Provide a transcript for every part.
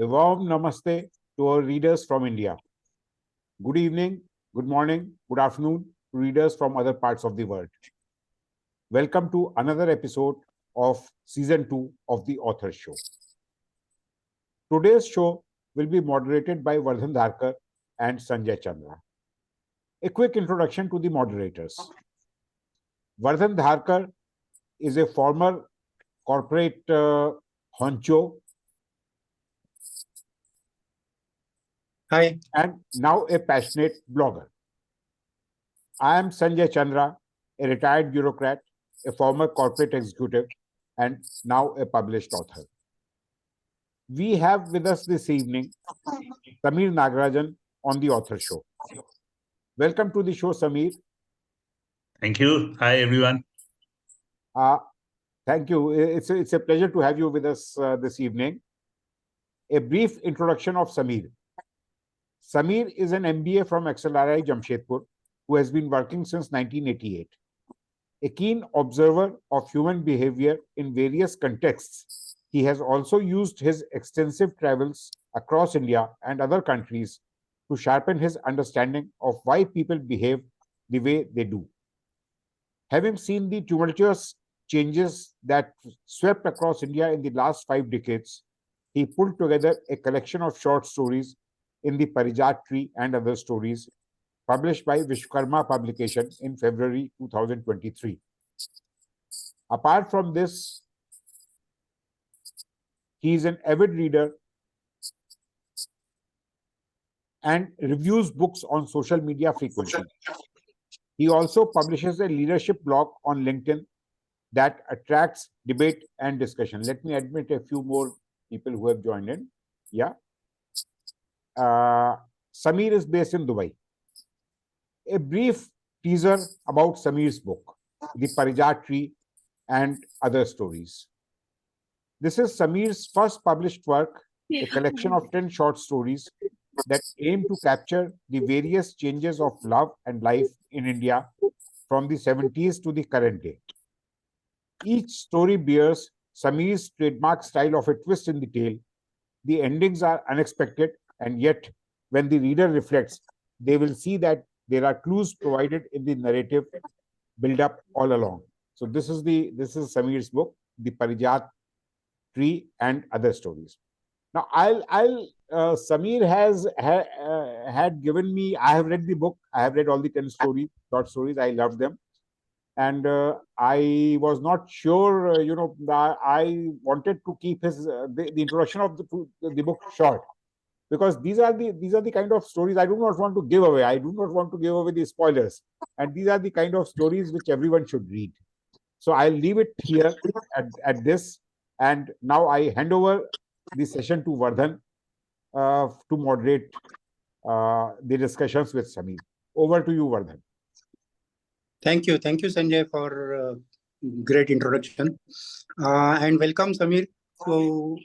A warm namaste to our readers from India. Good evening, good morning, good afternoon to readers from other parts of the world. Welcome to another episode of Season 2 of the Author Show. Today's show will be moderated by Vardhan Dharkar and Sanjay Chandra. A quick introduction to the moderators. Vardhan Dharkar is a former corporate honcho. Hi. And now a passionate blogger. I am Sanjay Chandra, a retired bureaucrat, a former corporate executive, and now a published author. We have with us this evening Samir Nagarajan on the Author Show. Welcome to the show, Samir. Thank you. Hi, everyone. Thank you. It's a pleasure to have you with us this evening. A brief introduction of Samir. Samir is an MBA from XLRI Jamshedpur, who has been working since 1988. A keen observer of human behavior in various contexts, he has also used his extensive travels across India and other countries to sharpen his understanding of why people behave the way they do. Having seen the tumultuous changes that swept across India in the last 5 decades, he pulled together a collection of short stories in the Parijat Tree and Other Stories, published by Vishwakarma Publication in February 2023. Apart from this, he is an avid reader and reviews books on social media frequently. He also publishes a leadership blog on LinkedIn that attracts debate and discussion. Let me admit a few more people who have joined in. Yeah. Samir is based in Dubai. A brief teaser about Samir's book, The Parijat Tree and Other Stories. This is Samir's first published work, a collection of 10 short stories that aim to capture the various changes of love and life in India from the 70s to the current day. Each story bears Samir's trademark style of a twist in the tale. The endings are unexpected, and yet, when the reader reflects, they will see that there are clues provided in the narrative build-up all along. So this is Samir's book, The Parijat Tree and Other Stories. Now, Samir has had given me. I have read the book. I have read all the 10 short stories. I love them, and I was not sure. I wanted to keep the introduction of the book short, because these are the kind of stories I do not want to give away. I do not want to give away the spoilers, and these are the kind of stories which everyone should read. So I'll leave it here at this, and now I hand over the session to Vardhan to moderate the discussions with Samir. Over to you, Vardhan. Thank you, Sanjay, for great introduction, and welcome, Samir, to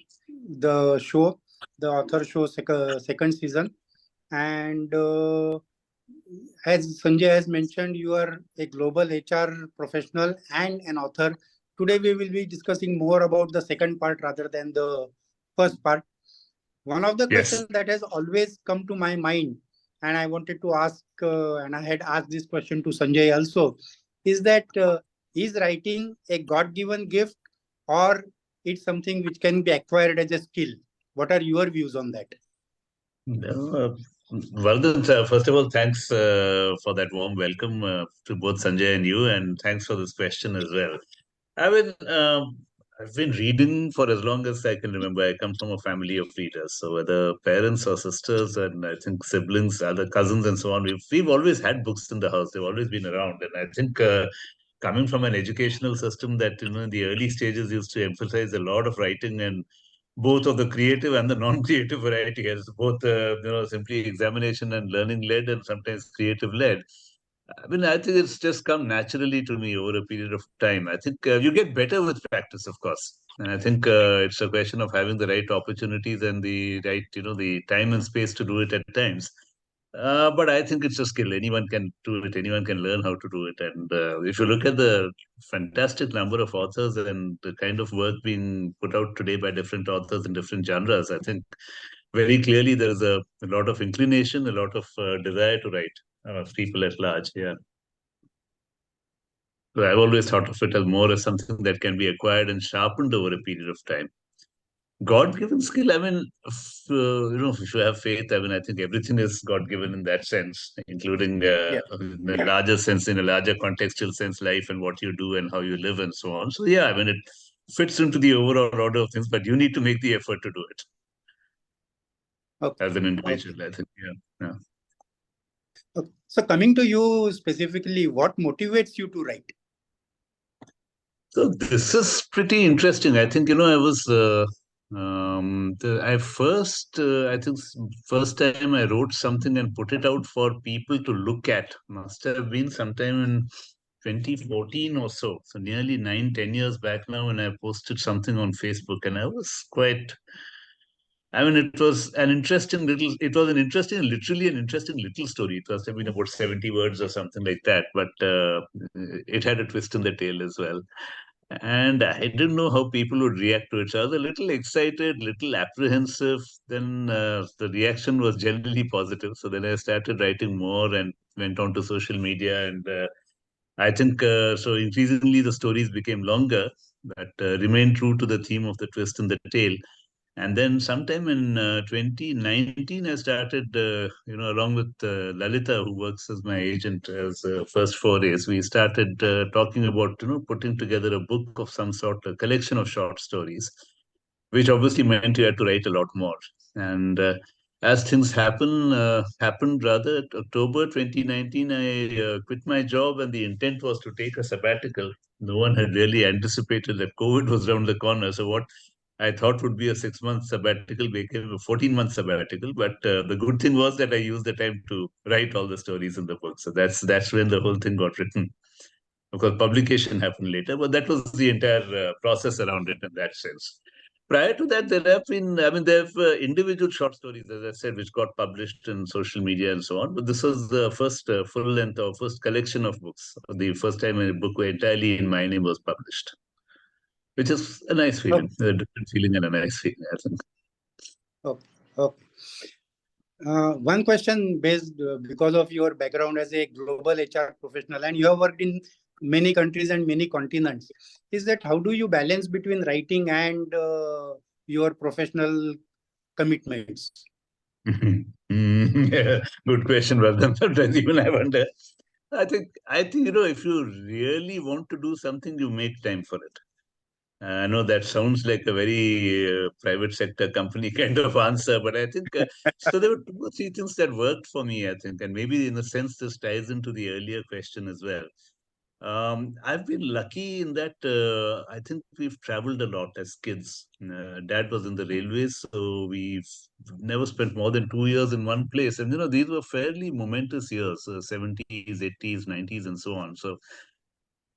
the show, the Author Show second season. And as Sanjay has mentioned, you are a global HR professional and an author. Today we will be discussing more about the second part rather than the first part. One of the questions that has always come to my mind, and I wanted to ask, and I had asked this question to Sanjay also, is that is writing a God-given gift, or it's something which can be acquired as a skill? What are your views on that? Vardhan, first of all, thanks for that warm welcome to both Sanjay and you, and thanks for this question as well. I've been reading for as long as I can remember. I come from a family of readers, so whether parents or sisters, and I think siblings, other cousins, and so on, we've always had books in the house. They've always been around, and I think coming from an educational system that in the early stages used to emphasize a lot of writing, and both of the creative and the non-creative variety, as both simply examination and learning led, and sometimes creative led. I think it's just come naturally to me over a period of time. I think you get better with practice, of course. And I think it's a question of having the right opportunities and the right, the time and space to do it at times. But I think it's a skill. Anyone can do it. Anyone can learn how to do it. And if you look at the fantastic number of authors and the kind of work being put out today by different authors in different genres, I think very clearly there is a lot of inclination, a lot of desire to write people at large. Yeah. So I've always thought of it as more as something that can be acquired and sharpened over a period of time. God-given skill, I mean, if you have faith, I mean, I think everything is God-given in that sense, including Yeah. in a larger sense, in a larger contextual sense, life and what you do and how you live and so on. So yeah, I mean, it fits into the overall order of things, but you need to make the effort to do it Okay. as an Okay. individual, I think. Yeah. Okay. So coming to you specifically, what motivates you to write? So this is pretty interesting. I think, I was, I think first time I wrote something and put it out for people to look at must have been sometime in 2014 or so. So nearly 9, 10 years back now when I posted something on Facebook, and I was quite, I mean, it was an interesting, literally an interesting little story. It must have been about 70 words or something like that, but it had a twist in the tail as well. And I didn't know how people would react to it. So I was a little excited, little apprehensive. Then the reaction was generally positive. So then I started writing more and went on to social media. And I think so increasingly the stories became longer, but remained true to the theme of the twist in the tail. And then sometime in 2019, I started, along with Lalita, who works as my agent as first forays, we started talking about, putting together a book of some sort, a collection of short stories, which obviously meant you had to write a lot more. And as things happened rather, October 2019, I quit my job, and the intent was to take a sabbatical. No one had really anticipated that COVID was around the corner. So what I thought would be a 6 month sabbatical became a 14-month sabbatical. But the good thing was that I used the time to write all the stories in the book. So that's when the whole thing got written. Of course, publication happened later, but that was the entire process around it in that sense. Prior to that, there have individual short stories, as I said, which got published in social media and so on. But this was the first full length or first collection of books. The first time a book entirely in my name was published, which is a nice Okay. feeling, a different feeling and a nice feeling, I think. Okay. Okay. One question based because of your background as a global HR professional, and you have worked in many countries and many continents, is that how do you balance between writing and your professional commitments? Yeah, good question, Vardhan. Sometimes even I wonder. I think if you really want to do something, you make time for it. I know that sounds like a very private sector company kind of answer, but I think so. There were 2 or 3 things that worked for me, I think, and maybe in a sense this ties into the earlier question as well. I've been lucky in that I think we've traveled a lot as kids. Dad was in the railways, so we've never spent more than 2 years in one place. And these were fairly momentous years, 70s, 80s, 90s, and so on. So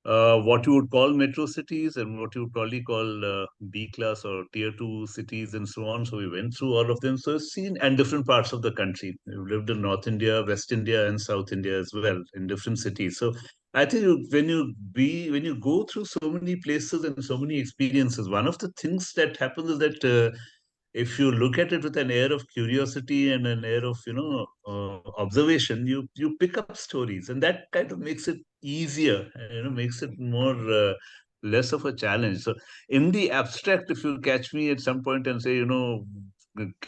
what you would call metro cities and what you would probably call B class or tier 2 cities and so on. So we went through all of them. So I've seen and different parts of the country. We've lived in North India, West India, and South India as well in different cities. So I think when you go through so many places and so many experiences, one of the things that happens is that if you look at it with an air of curiosity and an air of observation, you pick up stories, and that kind of makes it easier. Makes it more less of a challenge. So in the abstract, if you catch me at some point and say,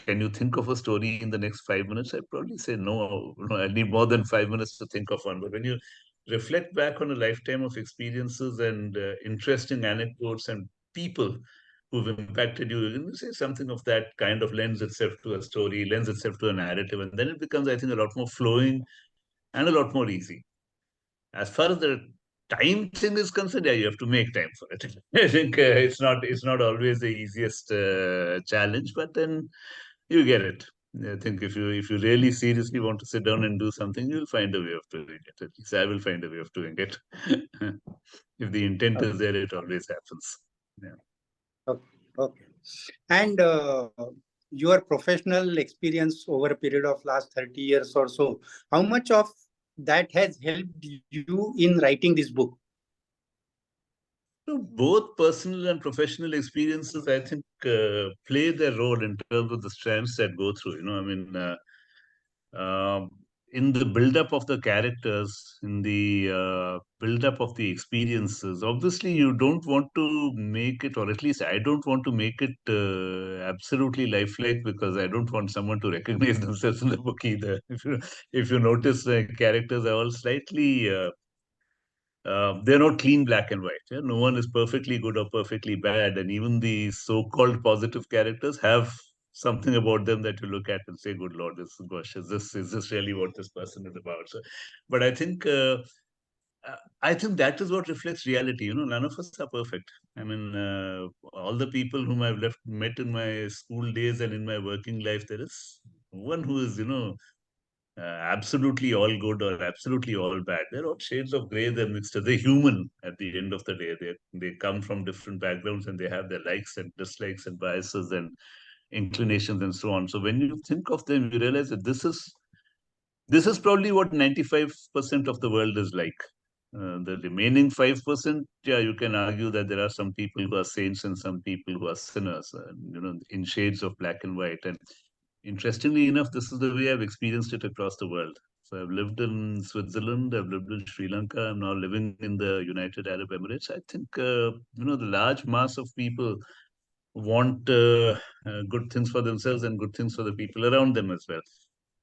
can you think of a story in the next 5 minutes? I'd probably say no. I need more than 5 minutes to think of one. But when you reflect back on a lifetime of experiences and interesting anecdotes and people who've impacted you, you say something of that kind of lends itself to a story, lends itself to a narrative, and then it becomes, I think, a lot more flowing and a lot more easy. As far as the time thing is concerned, yeah, you have to make time for it. I think it's not always the easiest challenge, but then you get it. I think if you really seriously want to sit down and do something, you'll find a way of doing it. At least I will find a way of doing it. If the intent is there, it always happens. Yeah. Okay. Okay. And your professional experience over a period of last 30 years or so, how much of that has helped you in writing this book? So both personal and professional experiences, I think, play their role in terms of the strands that go through. I mean, um, in the build-up of the characters, in the build-up of the experiences, obviously you don't want to make it, or at least I don't want to make it absolutely lifelike, because I don't want someone to recognize themselves in the book either. If you notice, the characters are all slightly. They're not clean black and white. Yeah? No one is perfectly good or perfectly bad, and even the so-called positive characters have something about them that you look at and say, "Good Lord, is this really what this person is about?" So, but I think that is what reflects reality. None of us are perfect. I mean, all the people whom I've met in my school days and in my working life, there is one who is, absolutely all good or absolutely all bad. They're all shades of gray. They're mixed. They're human at the end of the day. They come from different backgrounds and they have their likes and dislikes and biases and inclinations and so on. So when you think of them, you realize that this is probably what 95% of the world is like. The remaining 5%, yeah, you can argue that there are some people who are saints and some people who are sinners, in shades of black and white. And interestingly enough, this is the way I've experienced it across the world. So I've lived in Switzerland, I've lived in Sri Lanka, I'm now living in the United Arab Emirates. I think, the large mass of people want good things for themselves and good things for the people around them as well.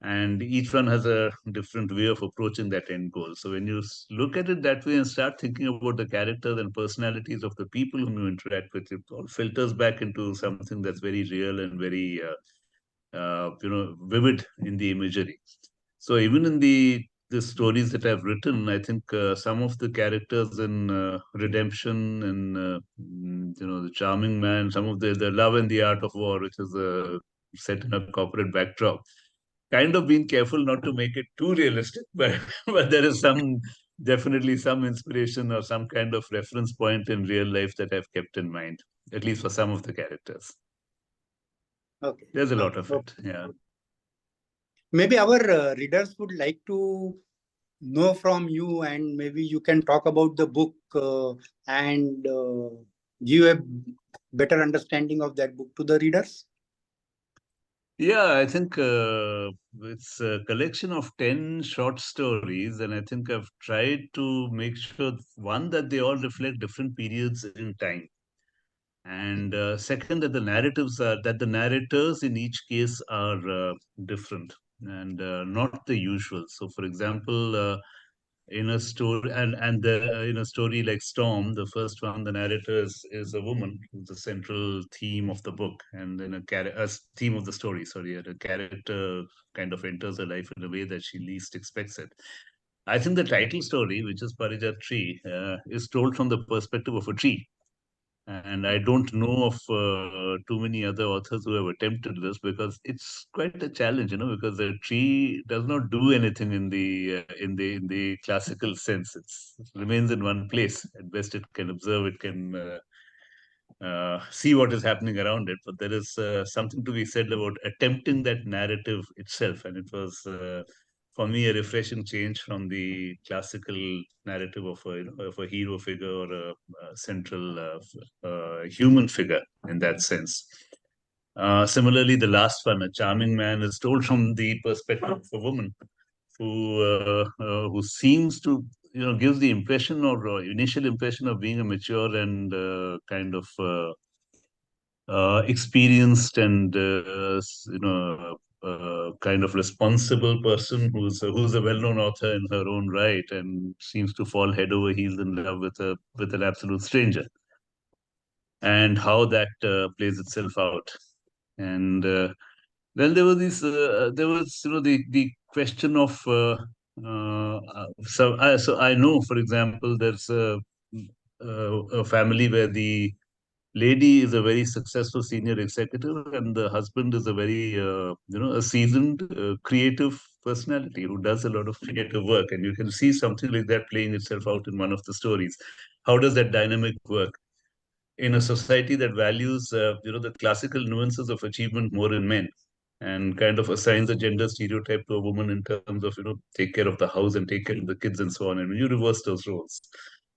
And each one has a different way of approaching that end goal. So when you look at it that way and start thinking about the characters and personalities of the people whom you interact with, it all filters back into something that's very real and very vivid in the imagery. So even in the stories that I've written, I think some of the characters in Redemption and the Charming Man, some of the Love and the Art of War, which is set in a corporate backdrop, kind of been careful not to make it too realistic, but but there is definitely some inspiration or some kind of reference point in real life that I've kept in mind, at least for some of the characters. Okay. There's a lot of Okay. it, yeah. Maybe our readers would like to know from you, and maybe you can talk about the book and give a better understanding of that book to the readers. Yeah, I think it's a collection of 10 short stories, and I think I've tried to make sure, one, that they all reflect different periods in time. And second, that the narrators in each case are different and not the usual. So, for example, in a story in a story like Storm, the first one, the narrator is a woman who's the central theme of the book, and then a theme of the story. Sorry, and a character kind of enters her life in a way that she least expects it. I think the title story, which is Parijat Tree, is told from the perspective of a tree, and I don't know of too many other authors who have attempted this, because it's quite a challenge, because the tree does not do anything in the classical sense. It remains in one place. At best, it can observe, it can see what is happening around it. But there is something to be said about attempting that narrative itself, and it was. For me, a refreshing change from the classical narrative of a hero figure or a central human figure in that sense. Similarly, the last one, A Charming Man, is told from the perspective of a woman who seems to gives the impression or initial impression of being a mature and kind of experienced and kind of responsible person who's a well-known author in her own right, and seems to fall head over heels in love with an absolute stranger, and how that plays itself out. And then there was the question of so I know, for example, there's a family where the lady is a very successful senior executive, and the husband is a very a seasoned creative personality who does a lot of creative work, and you can see something like that playing itself out in one of the stories. How does that dynamic work in a society that values the classical nuances of achievement more in men, and kind of assigns a gender stereotype to a woman in terms of take care of the house and take care of the kids and so on, and when you reverse those roles,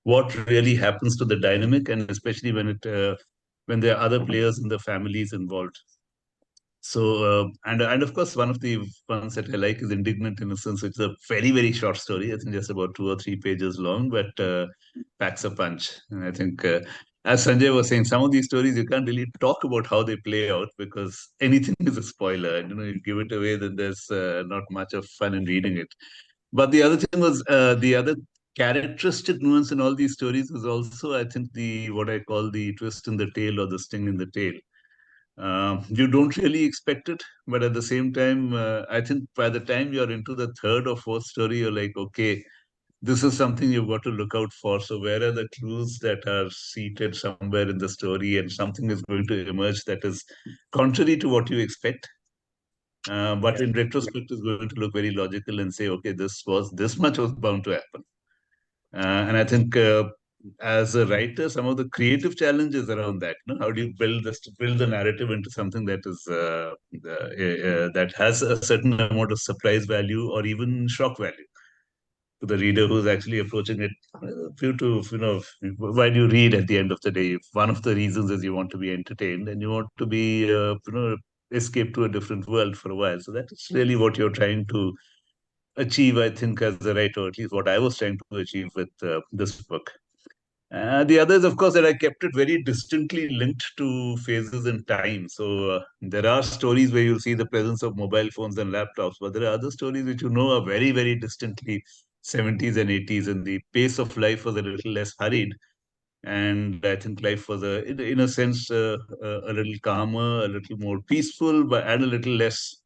what really happens to the dynamic, and especially when there are other players in the families involved. So and of course, one of the ones that I like is Indignant Innocence, which is a very, very short story. I think just about 2 or 3 pages long, but packs a punch. And I think, as Sanjay was saying, some of these stories you can't really talk about how they play out because anything is a spoiler. And you give it away, then there's not much of fun in reading it. But the other thing was the other characteristic nuance in all these stories is also, I think, the what I call the twist in the tail or the sting in the tail. You don't really expect it, but at the same time, I think by the time you're into the third or fourth story, you're like, okay, this is something you've got to look out for. So where are the clues that are seated somewhere in the story, and something is going to emerge that is contrary to what you expect. But in retrospect, is going to look very logical and say, okay, this much was bound to happen. And I think as a writer, some of the creative challenges around that, how do you build the narrative into something that is that has a certain amount of surprise value or even shock value to the reader who's actually approaching it. Why do you read at the end of the day? If one of the reasons is you want to be entertained and you want to be, escape to a different world for a while. So that is really what you're trying to achieve, I think, as a writer, or at least what I was trying to achieve with this book. The other is, of course, that I kept it very distantly linked to phases in time. So there are stories where you'll see the presence of mobile phones and laptops, but there are other stories which are very, very distantly 70s and 80s, and the pace of life was a little less hurried. And I think life was, in a sense, a little calmer, a little more peaceful, but and a little less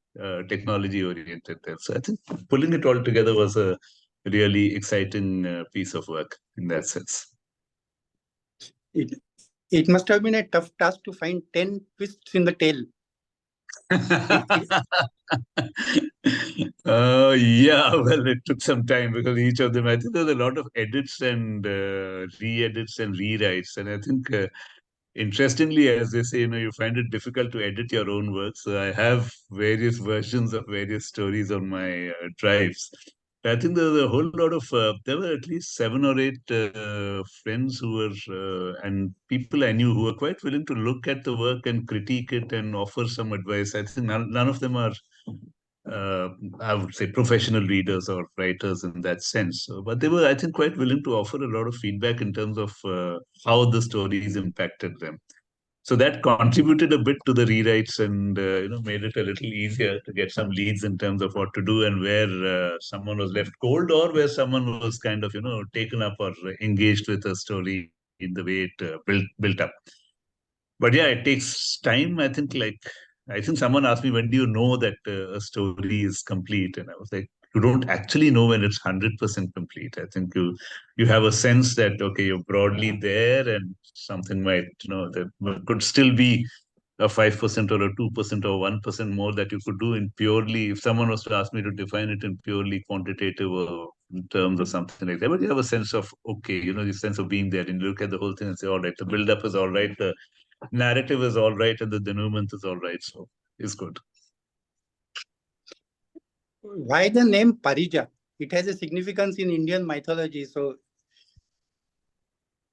technology oriented. So I think pulling it all together was a really exciting piece of work in that sense. It, it must have been a tough task to find 10 twists in the tail. Yeah, well, it took some time because each of them, I think there's a lot of edits and re-edits and rewrites. And I think, interestingly, as they say, you find it difficult to edit your own work. So I have various versions of various stories on my drives. I think there was a whole lot of, there were at least 7 or 8 friends who were, and people I knew who were quite willing to look at the work and critique it and offer some advice. I think none of them are, I would say, professional readers or writers in that sense. But they were, I think, quite willing to offer a lot of feedback in terms of how the stories impacted them. So that contributed a bit to the rewrites and made it a little easier to get some leads in terms of what to do and where someone was left cold or where someone was kind of taken up or engaged with a story in the way it built up. But yeah, it takes time. I think someone asked me, when do you know that a story is complete? And I was like, you don't actually know when it's 100% complete. I think you have a sense that, okay, you're broadly there and something might, there could still be a 5% or a 2% or 1% more that you could do in purely, if someone was to ask me to define it in purely quantitative or in terms of something like that. But you have a sense of, okay, the sense of being there and you look at the whole thing and say, all right, the build-up is all right, the narrative is all right, and the denouement is all right. So it's good. Why the name Parijat? It has a significance in Indian mythology. So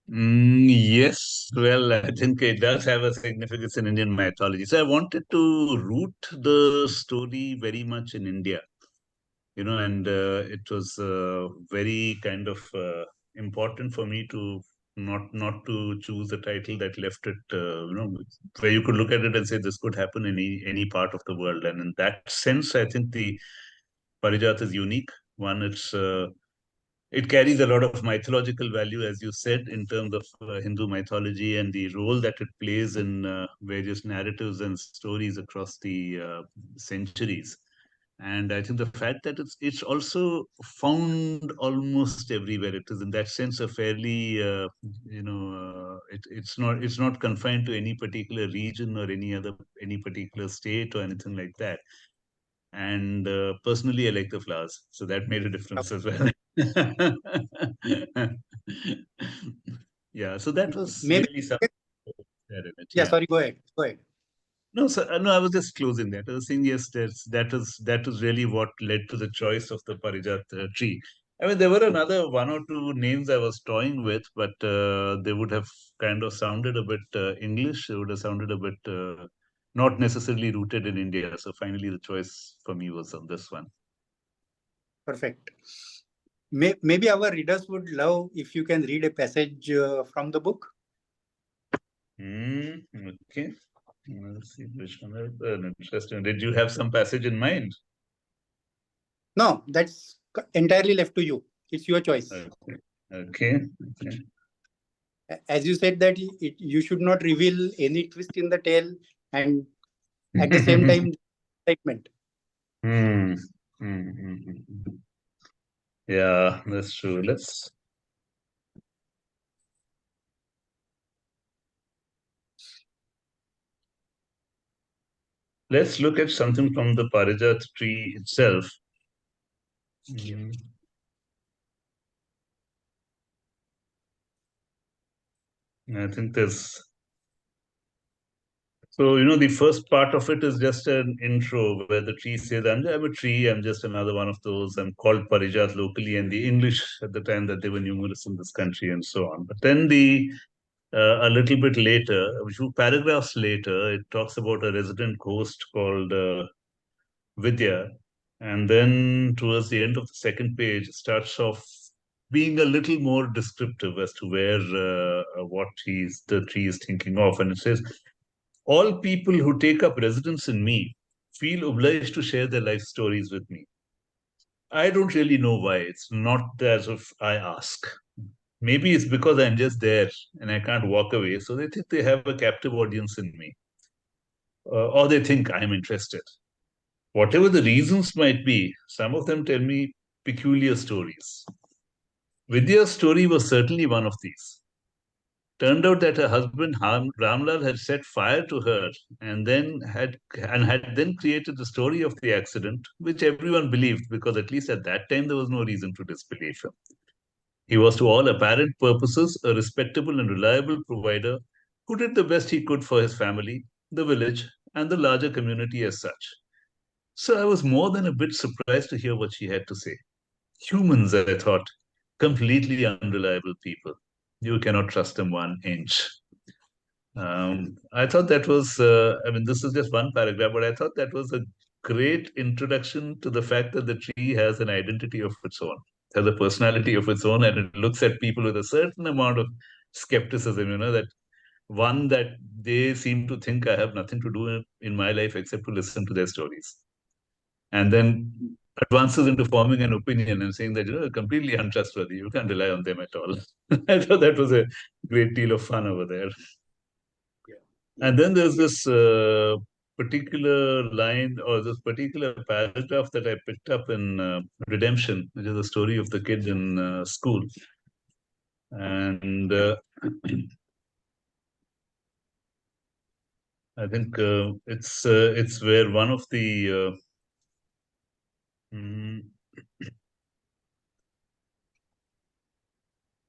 Yes, well, I think it does have a significance in Indian mythology. So I wanted to root the story very much in India, and it was very kind of important for me to not to choose a title that left it, where you could look at it and say this could happen in any part of the world. And in that sense, I think the Parijat is unique. One, it carries a lot of mythological value, as you said, in terms of Hindu mythology and the role that it plays in various narratives and stories across the centuries. And I think the fact that it's also found almost everywhere. It is in that sense a fairly, it's not confined to any particular region or any particular state or anything like that. And personally, I like the flowers, so that made a difference as well. Yeah, so that was maybe. really something. Yeah, sorry, go ahead. Go ahead. No, so, no, I was just closing that. I was saying, yes, that is really what led to the choice of the Parijat tree. I mean, there were another one or two names I was toying with, but they would have kind of sounded a bit English. They would have sounded a bit not necessarily rooted in India. So finally, the choice for me was on this one. Perfect. Maybe our readers would love if you can read a passage from the book. Okay. Let's see which one is interesting. Did you have some passage in mind? No, that's entirely left to you. It's your choice. Okay. As you said that you should not reveal any twist in the tale, and at the same time, excitement. Yeah, that's true. Let's look at something from the Parijat tree itself. I think there's so, the first part of it is just an intro where the tree says, I'm a tree, I'm just another one of those. I'm called Parijat locally, and the English at the time that they were numerous in this country and so on. But then a little bit later, a few paragraphs later, it talks about a resident ghost called Vidya. And then towards the end of the second page, it starts off being a little more descriptive as to where what the tree is thinking of. And it says, all people who take up residence in me feel obliged to share their life stories with me. I don't really know why. It's not as if I ask. Maybe it's because I'm just there and I can't walk away. So they think they have a captive audience in me. Or they think I'm interested. Whatever the reasons might be, some of them tell me peculiar stories. Vidya's story was certainly one of these. Turned out that her husband Ramlal had set fire to her and had then created the story of the accident, which everyone believed because at least at that time there was no reason to disbelieve him. He was to all apparent purposes a respectable and reliable provider who did the best he could for his family, the village, and the larger community as such. So I was more than a bit surprised to hear what she had to say. Humans, I thought, completely unreliable people. You cannot trust them 1 inch. I thought that was, this is just one paragraph, but I thought that was a great introduction to the fact that the tree has an identity of its own, has a personality of its own, and it looks at people with a certain amount of skepticism, that they seem to think I have nothing to do in my life except to listen to their stories. And then advances into forming an opinion and saying that, completely untrustworthy. You can't rely on them at all. I thought that was a great deal of fun over there. And then there's this particular line or this particular paragraph that I picked up in Redemption, which is the story of the kid in school. And I think it's where one of the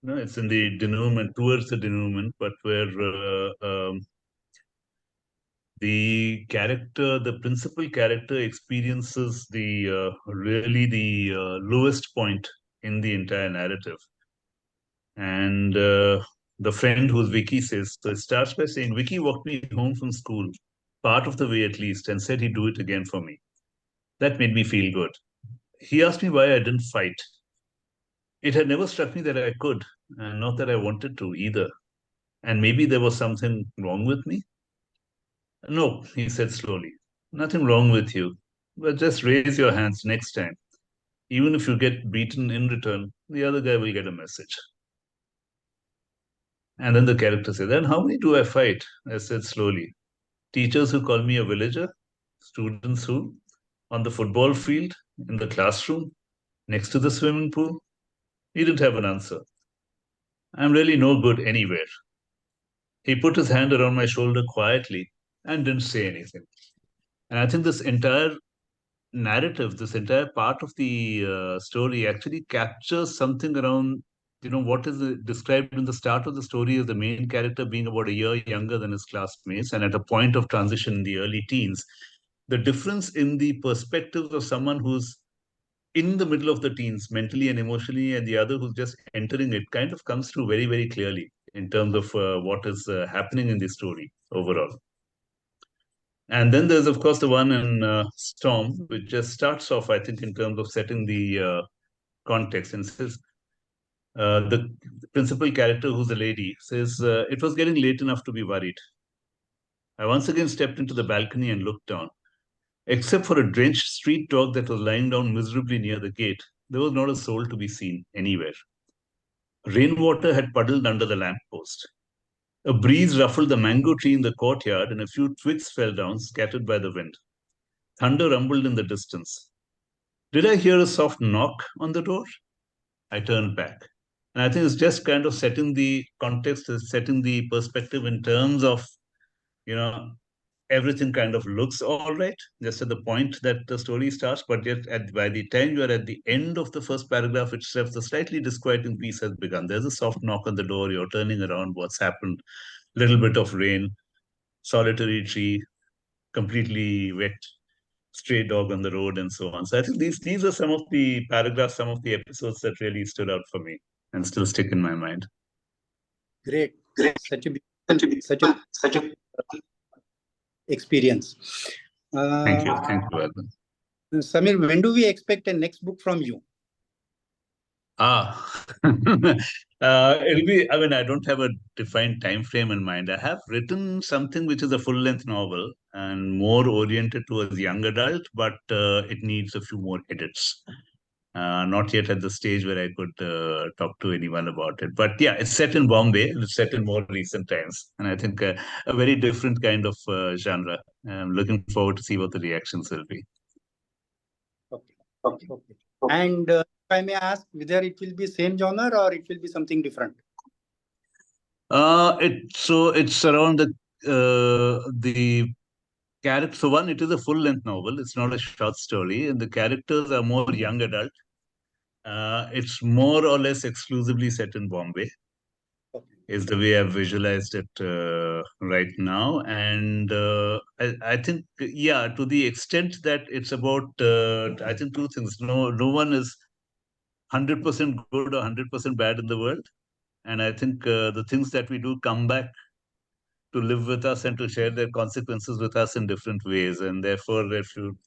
no, it's in the denouement, towards the denouement, but where the principal character experiences really the lowest point in the entire narrative. And the friend who's Vicky says, so it starts by saying, Vicky walked me home from school, part of the way at least, and said he'd do it again for me. That made me feel good. He asked me why I didn't fight. It had never struck me that I could, and not that I wanted to either. And maybe there was something wrong with me. No, he said slowly. Nothing wrong with you. But just raise your hands next time. Even if you get beaten in return, the other guy will get a message. And then the character said, then how many do I fight? I said slowly. Teachers who call me a villager, students who, on the football field, in the classroom, next to the swimming pool. He didn't have an answer. I'm really no good anywhere. He put his hand around my shoulder quietly and didn't say anything. And I think this entire narrative, this entire part of the story actually captures something around, what is described in the start of the story as the main character being about a year younger than his classmates and at a point of transition in the early teens. The difference in the perspectives of someone who's in the middle of the teens, mentally and emotionally, and the other who's just entering it, kind of comes through very, very clearly in terms of what is happening in the story overall. And then there's, of course, the one in Storm, which just starts off, I think, in terms of setting the context, and says, the principal character, who's a lady, says, it was getting late enough to be worried. I once again stepped into the balcony and looked down. Except for a drenched street dog that was lying down miserably near the gate, there was not a soul to be seen anywhere. Rainwater had puddled under the lamppost. A breeze ruffled the mango tree in the courtyard, and a few twigs fell down, scattered by the wind. Thunder rumbled in the distance. Did I hear a soft knock on the door? I turned back. And I think it's just kind of setting the context, setting the perspective in terms of, everything kind of looks all right, just at the point that the story starts. But yet, by the time you are at the end of the first paragraph itself, the slightly disquieting piece has begun. There's a soft knock on the door. You're turning around. What's happened? Little bit of rain, solitary tree, completely wet, stray dog on the road, and so on. So I think these are some of the paragraphs, some of the episodes that really stood out for me and still stick in my mind. Great. Such a experience. Thank you, Vardhan. Samir, when do we expect a next book from you? It'll be, I mean, I don't have a defined time frame in mind. I have written something which is a full-length novel and more oriented towards young adult, but it needs a few more edits. Not yet at the stage where I could talk to anyone about it. But yeah, it's set in Bombay. It's set in more recent times. And I think a very different kind of genre. I'm looking forward to see what the reactions will be. Okay. And if I may ask, whether it will be same genre or it will be something different? It's around the character. So one, it is a full-length novel. It's not a short story, and the characters are more young adult. It's more or less exclusively set in Bombay, is the way I've visualized it right now. And I think, yeah, to the extent that it's about, I think two things. No one is 100% good or 100% bad in the world. And I think the things that we do come back to live with us and to share their consequences with us in different ways. And therefore, if you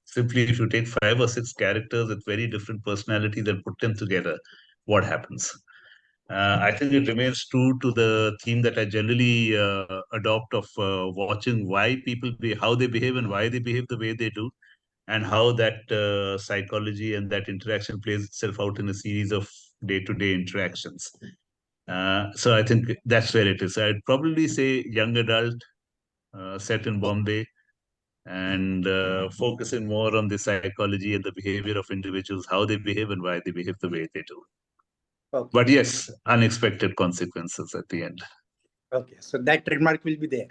take 5 or 6 characters with very different personalities and put them together, what happens? I think it remains true to the theme that I generally adopt of watching how they behave and why they behave the way they do, and how that psychology and that interaction plays itself out in a series of day-to-day interactions. So I think that's where it is. I'd probably say young adult, set in Bombay, and focusing more on the psychology and the behavior of individuals, how they behave and why they behave the way they do. Okay. But yes, unexpected consequences at the end. Okay, so that trademark will be there.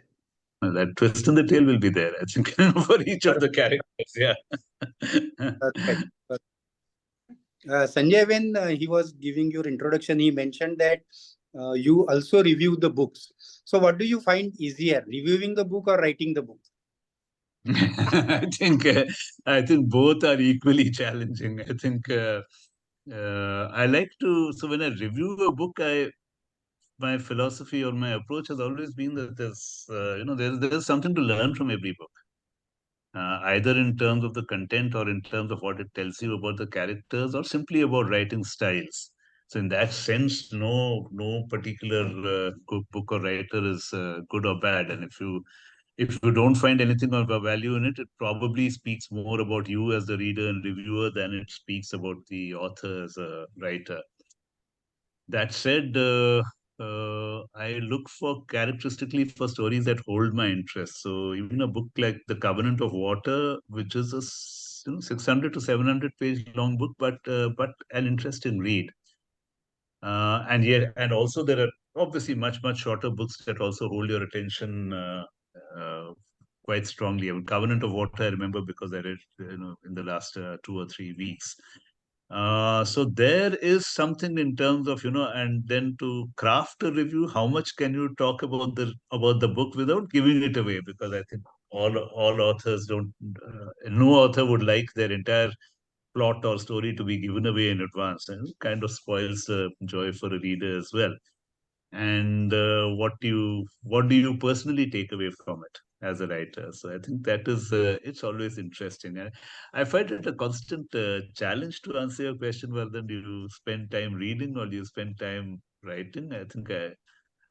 That twist in the tail will be there, I think, for each of the characters. Yeah. Perfect. Sanjay, when he was giving your introduction, he mentioned that you also review the books. So what do you find easier, reviewing the book or writing the book? I think both are equally challenging. I think I like to. So when I review a book, my philosophy or my approach has always been that there's something to learn from every book, either in terms of the content or in terms of what it tells you about the characters, or simply about writing styles. So in that sense, no particular book or writer is good or bad. And if you don't find anything of value in it, it probably speaks more about you as the reader and reviewer than it speaks about the author as a writer. That said, I look for characteristically for stories that hold my interest. So even a book like The Covenant of Water, which is a 600 to 700 page long book, but an interesting read. And also there are obviously much shorter books that also hold your attention quite strongly. I mean, Covenant of Water, I remember because I read in the last 2 or 3 weeks. So there is something in terms of and then to craft a review, how much can you talk about the book without giving it away? Because I think all authors don't, no author would like their entire plot or story to be given away in advance, and it kind of spoils the joy for a reader as well. And what do you personally take away from it as a writer? So I think that is it's always interesting. I find it a constant challenge to answer your question. Whether do you spend time reading or do you spend time writing? I think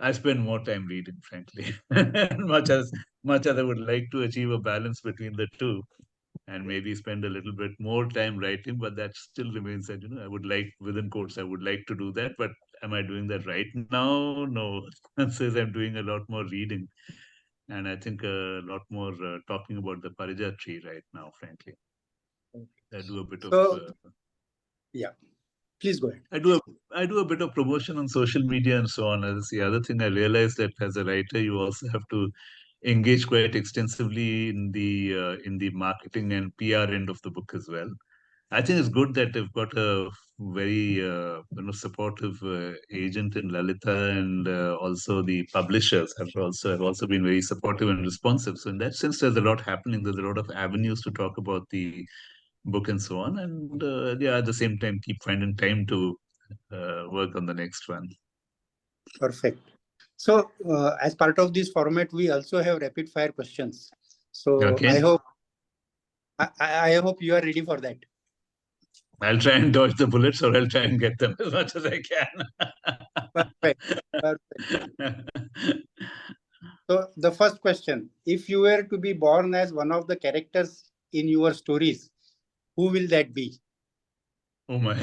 I spend more time reading, frankly, much as I would like to achieve a balance between the two, and maybe spend a little bit more time writing, but that still remains that, I would like, within quotes, I would like to do that, but am I doing that right now? No. Says I'm doing a lot more reading, and I think a lot more talking about the Parijat tree right now, frankly. I do a bit of So, yeah, please go ahead. I do a bit of promotion on social media and so on. That's the other thing I realized, that as a writer, you also have to engage quite extensively in the marketing and PR end of the book as well. I think it's good that they've got a very supportive agent in Lalita, and also the publishers have also been very supportive and responsive. So in that sense, there's a lot happening. There's a lot of avenues to talk about the book and so on, and at the same time, keep finding time to work on the next one. Perfect. So, as part of this format, we also have rapid fire questions. So, Okay. I hope you are ready for that. I'll try and dodge the bullets, or I'll try and get them as much as I can. Perfect. Perfect. So, the first question: if you were to be born as one of the characters in your stories, who will that be? Oh my.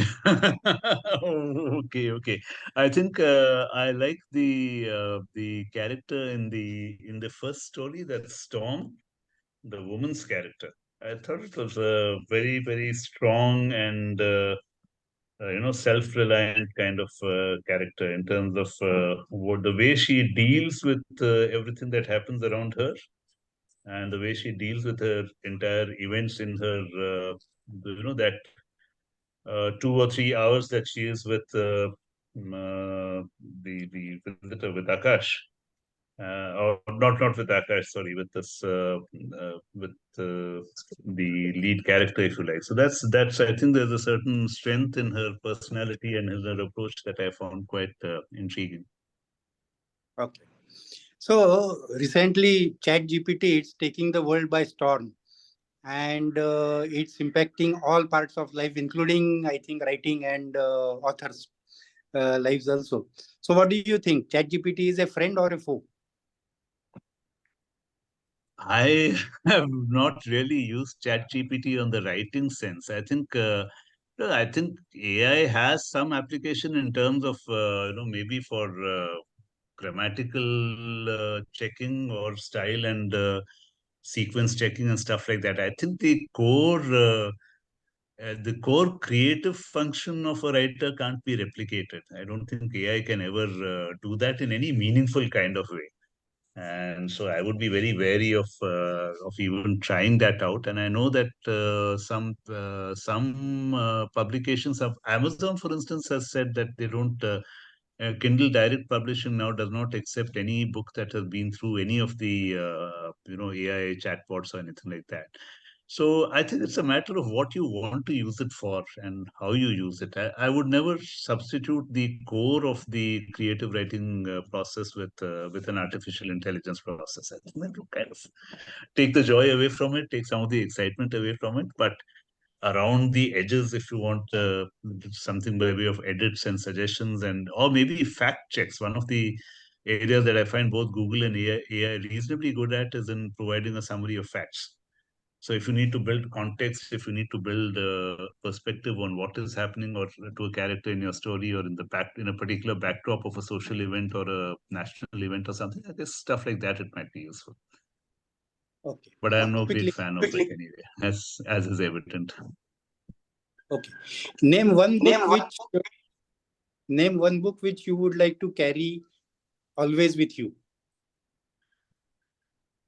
Okay. I think I like the character in the first story, that's Storm, the woman's character. I thought it was a very, very strong and self-reliant kind of character, in terms of what the way she deals with everything that happens around her, and the way she deals with her entire events in her that 2 or 3 hours that she is with the visitor, with Akash, or not with Akash, sorry, with this with the lead character, if you like. So that's I think there's a certain strength in her personality and in her approach that I found quite intriguing. Okay. So, recently, ChatGPT is taking the world by storm, and it's impacting all parts of life, including, I think, writing and authors' lives also. So, what do you think? ChatGPT is a friend or a foe? I have not really used ChatGPT on the writing sense. I think AI has some application in terms of maybe for grammatical checking or style and sequence checking and stuff like that. I think the core creative function of a writer can't be replicated. I don't think AI can ever do that in any meaningful kind of way, and so I would be very wary of even trying that out. And I know that some publications of Amazon, for instance, has said that they don't. Kindle Direct Publishing now does not accept any book that has been through any of the AI chatbots or anything like that. So I think it's a matter of what you want to use it for and how you use it. I would never substitute the core of the creative writing process with an artificial intelligence process. I think that will kind of take the joy away from it, take some of the excitement away from it, but around the edges, if you want something by way of edits and suggestions, and or maybe fact checks. One of the areas that I find both Google and AI reasonably good at is in providing a summary of facts. So if you need to build context, if you need to build perspective on what is happening or to a character in your story, or in a particular backdrop of a social event or a national event or something, I guess stuff like that, it might be useful. Okay. But I am no great Quickly. fan of it anyway, as is evident. Okay. Name one book which Name one book which you would like to carry always with you.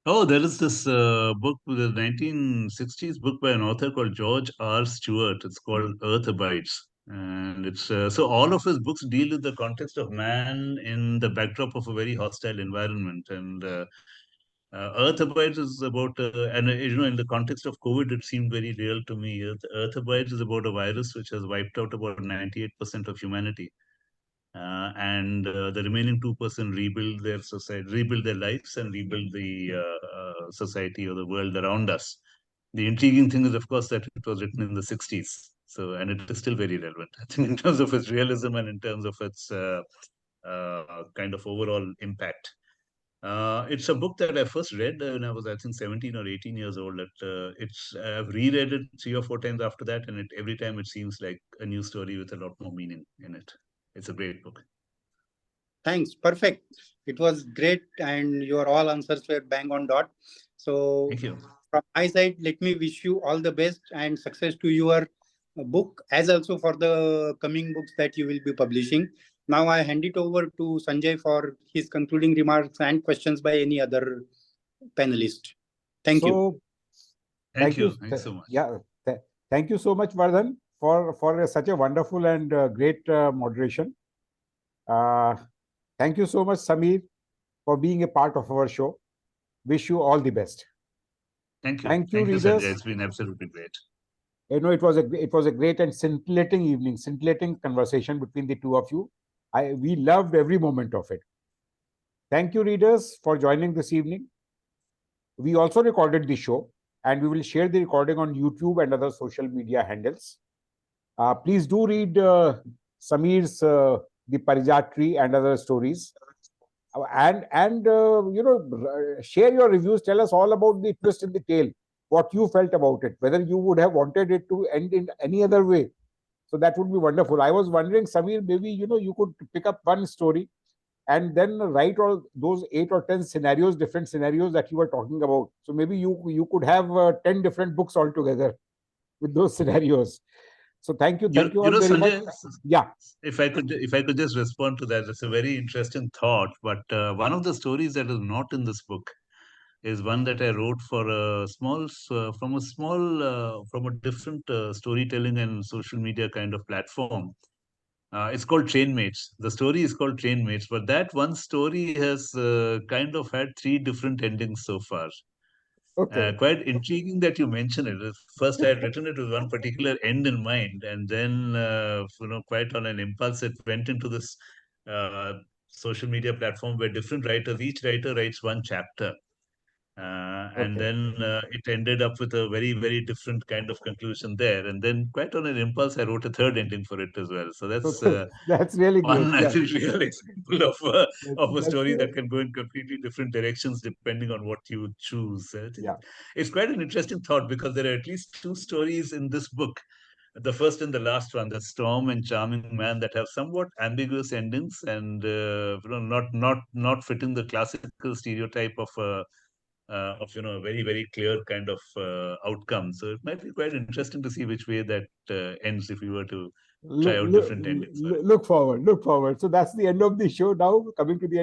Oh, there is this book, the 1960s book by an author called George R. Stewart. It's called Earth Abides. And it's so all of his books deal with the context of man in the backdrop of a very hostile environment. And Earth Abides is about, and in the context of COVID, it seemed very real to me. Earth Abides is about a virus which has wiped out about 98% of humanity, and the remaining 2% rebuild their society, rebuild their lives, and rebuild the society or the world around us. The intriguing thing is, of course, that it was written in the 60s, so and it is still very relevant. I think in terms of its realism and in terms of its kind of overall impact. It's a book that I first read when I was, I think, 17 or 18 years old. I've reread it 3 or 4 times after that, and every time it seems like a new story with a lot more meaning in it. It's a great book. Thanks. Perfect. It was great, and your all answers were bang on dot. So, Thank you. from my side, let me wish you all the best and success to your book, as also for the coming books that you will be publishing. Now, I hand it over to Sanjay for his concluding remarks and questions by any other panelist. Thank you. Thank you. Thanks so much. Yeah, thank you so much, Vardhan, for such a wonderful and great moderation. Thank you so much, Samir, for being a part of our show. Wish you all the best. Thank you. Thank you, Thank you, readers. Sanjay. It's been absolutely great. You know, it was a great and scintillating evening, scintillating conversation between the two of you. We loved every moment of it. Thank you, readers, for joining this evening. We also recorded the show, and we will share the recording on YouTube and other social media handles. Please do read Samir's The Parijat Tree and other stories. And share your reviews. Tell us all about the twist in the tale, what you felt about it, whether you would have wanted it to end in any other way. So that would be wonderful. I was wondering, Samir, maybe you could pick up one story and then write all those 8 or 10 scenarios, different scenarios that you were talking about. So maybe you could have 10 different books altogether with those scenarios. So thank you all very Sanjay, much. Yeah. If I could just respond to that, it's a very interesting thought. But one of the stories that is not in this book is one that I wrote for from a different storytelling and social media kind of platform. It's called Trainmates. The story is called Trainmates, but that one story has kind of had 3 different endings so far. Okay. Quite intriguing that you mention it. First, I had written it with one particular end in mind, and then, quite on an impulse, it went into this social media platform where different writers, each writer writes one chapter. And Okay. then it ended up with a very, very different kind of conclusion there. And then, quite on an impulse, I wrote a third ending for it as well. So that's That's really great. one, I Yeah. think, real example of a That's story that can go in completely different directions depending on what you choose. I think yeah. it's quite an interesting thought because there are at least 2 stories in this book, the first and the last one, the Storm and Charming Man, that have somewhat ambiguous endings and not fitting the classical stereotype of a very, very clear kind of outcome. So it might be quite interesting to see which way that ends if we were to try out different endings. Look forward. So that's the end of the show now, coming to the